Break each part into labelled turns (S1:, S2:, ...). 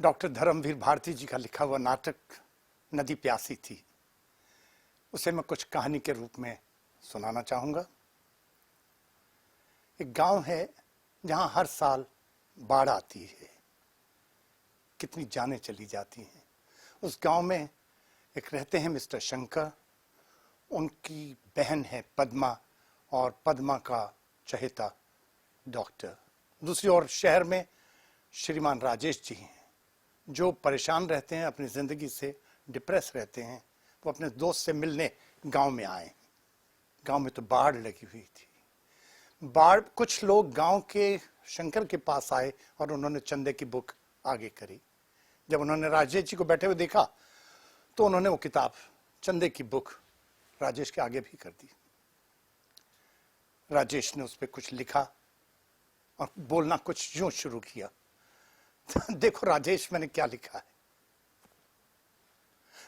S1: Doctor Dharmveer Bharti जी का लिखा हुआ नाटक नदी प्यासी थी, उसे मैं कुछ कहानी के रूप में सुनाना चाहूंगा। एक गांव है जहां हर साल बाढ़ आती है, कितनी जानें चली जाती हैं। उस गांव में एक रहते हैं मिस्टर शंकर, उनकी बहन है पद्मा और पद्मा का चहेता डॉक्टर। दूसरी ओर शहर में श्रीमान राजेश जी हैं जो परेशान रहते हैं, अपनी जिंदगी से डिप्रेस रहते हैं। वो अपने दोस्त से मिलने गांव में आए। गांव में तो बाढ़ लगी हुई थी। बाढ़, कुछ लोग गांव के शंकर के पास आए और उन्होंने चंदे की बुक आगे करी। जब उन्होंने राजेश जी को बैठे हुए देखा तो उन्होंने वो किताब, चंदे की बुक, राजेश के आगे भी कर दी। राजेश ने उस पर कुछ लिखा और बोलना कुछ यूं शुरू किया, देखो राजेश मैंने क्या लिखा है,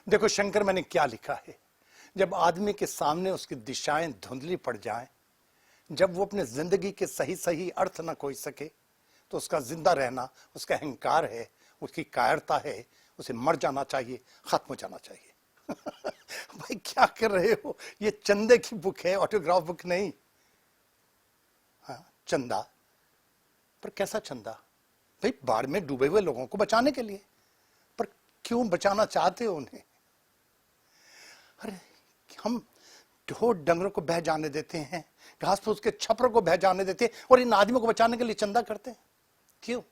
S1: देखो शंकर मैंने क्या लिखा है। जब आदमी के सामने उसकी दिशाएं धुंधली पड़ जाएं, जब वो अपने जिंदगी के सही सही अर्थ ना खोज सके, तो उसका जिंदा रहना उसका अहंकार है, उसकी कायरता है, उसे मर जाना चाहिए, खत्म हो जाना चाहिए। भाई क्या कर रहे हो, ये चंदे की बुक है, ऑटोग्राफ बुक नहीं। हाँ, चंदा, पर कैसा चंदा? भाई बाढ़ में डूबे हुए लोगों को बचाने के लिए। पर क्यों बचाना चाहते हो उन्हें? अरे हम ढोर डंगरों को बह जाने देते हैं, घास फूस के छपरों को बह जाने देते हैं, और इन आदमियों को बचाने के लिए चंदा करते हैं। क्यों?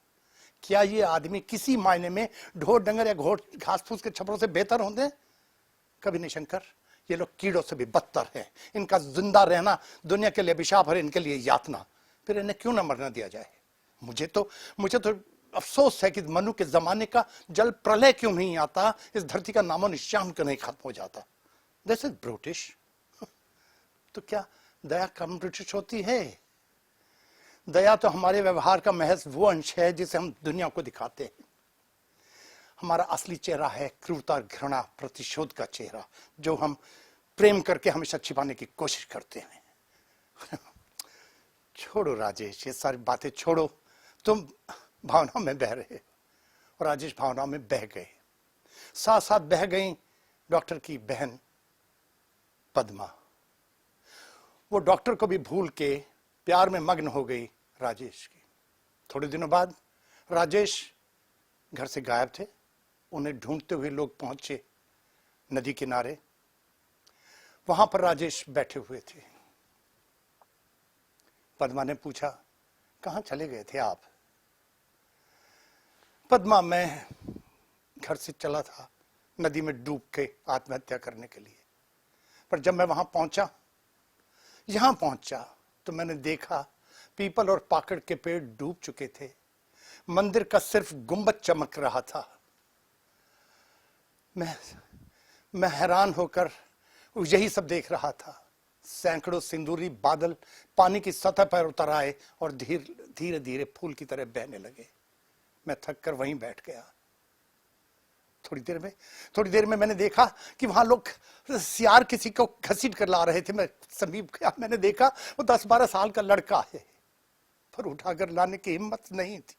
S1: क्या ये आदमी किसी मायने में ढोर डंगर या घोर घास फूस के छपरों से बेहतर होते हैं? कभी नहीं शंकर। ये लोग कीड़ों से भी बदतर है। इनका जिंदा रहना दुनिया के लिए अभिशाप है, इनके लिए यातना। फिर इन्हें क्यों ना मरना दिया जाए? मुझे तो अफसोस है कि मनु के जमाने का जल प्रलय क्यों नहीं आता, इस धरती का नामो निशान क्यों नहीं खत्म हो जाता। This is British. तो क्या दया कम ब्रिटिश होती है? दया तो हमारे व्यवहार का महज वो अंश है जिसे हम दुनिया को दिखाते हैं। हमारा असली चेहरा है क्रूरता, घृणा, प्रतिशोध का चेहरा, जो हम प्रेम करके हमेशा छिपाने की कोशिश करते हैं। छोड़ो राजेश, ये सारी बातें छोड़ो, तुम भावनाओं में बह रहे हो। और राजेश भावनाओं में बह गए। साथ साथ बह गई डॉक्टर की बहन पद्मा। वो डॉक्टर को भी भूल के प्यार में मग्न हो गई राजेश की। थोड़े दिनों बाद राजेश घर से गायब थे। उन्हें ढूंढते हुए लोग पहुंचे नदी किनारे। वहां पर राजेश बैठे हुए थे। पद्मा ने पूछा, कहां चले गए थे आप? पद्मा, मैं घर से चला था नदी में डूब के आत्महत्या करने के लिए, पर जब मैं वहां पहुंचा, यहां पहुंचा, तो मैंने देखा पीपल और पाकड़ के पेड़ डूब चुके थे। मंदिर का सिर्फ गुंबद चमक रहा था। मैं हैरान होकर यही सब देख रहा था। सैकड़ों सिंदूरी बादल पानी की सतह पर उतर आए और धीरे धीरे फूल की तरह बहने लगे। मैं थक कर वहीं बैठ गया। थोड़ी देर में मैंने देखा कि वहां लोग सियार किसी को घसीट कर ला रहे थे। मैं समीप गया, मैंने देखा वो 10-12 साल का लड़का है, पर उठाकर लाने की हिम्मत नहीं थी।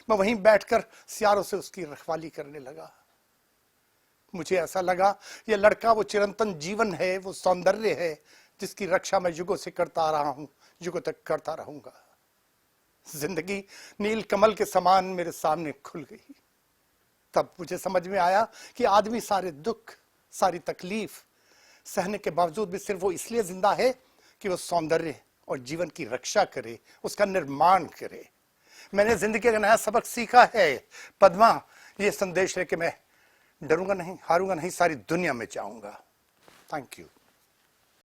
S1: मैं वहीं बैठकर सियारों से उसकी रखवाली करने लगा। मुझे ऐसा लगा ये लड़का वो चिरंतन जीवन है, वो सौंदर्य है जिसकी रक्षा मैं युगों से करता आ रहा हूं, युगों तक करता रहूंगा। जिंदगी नील कमल के समान मेरे सामने खुल गई। तब मुझे समझ में आया कि आदमी सारे दुख, सारी तकलीफ सहने के बावजूद भी सिर्फ वो इसलिए जिंदा है कि वो सौंदर्य और जीवन की रक्षा करे, उसका निर्माण करे। मैंने जिंदगी का नया सबक सीखा है पद्मा, ये संदेश है कि मैं डरूंगा नहीं, हारूंगा नहीं, सारी दुनिया में जाऊंगा। Thank you.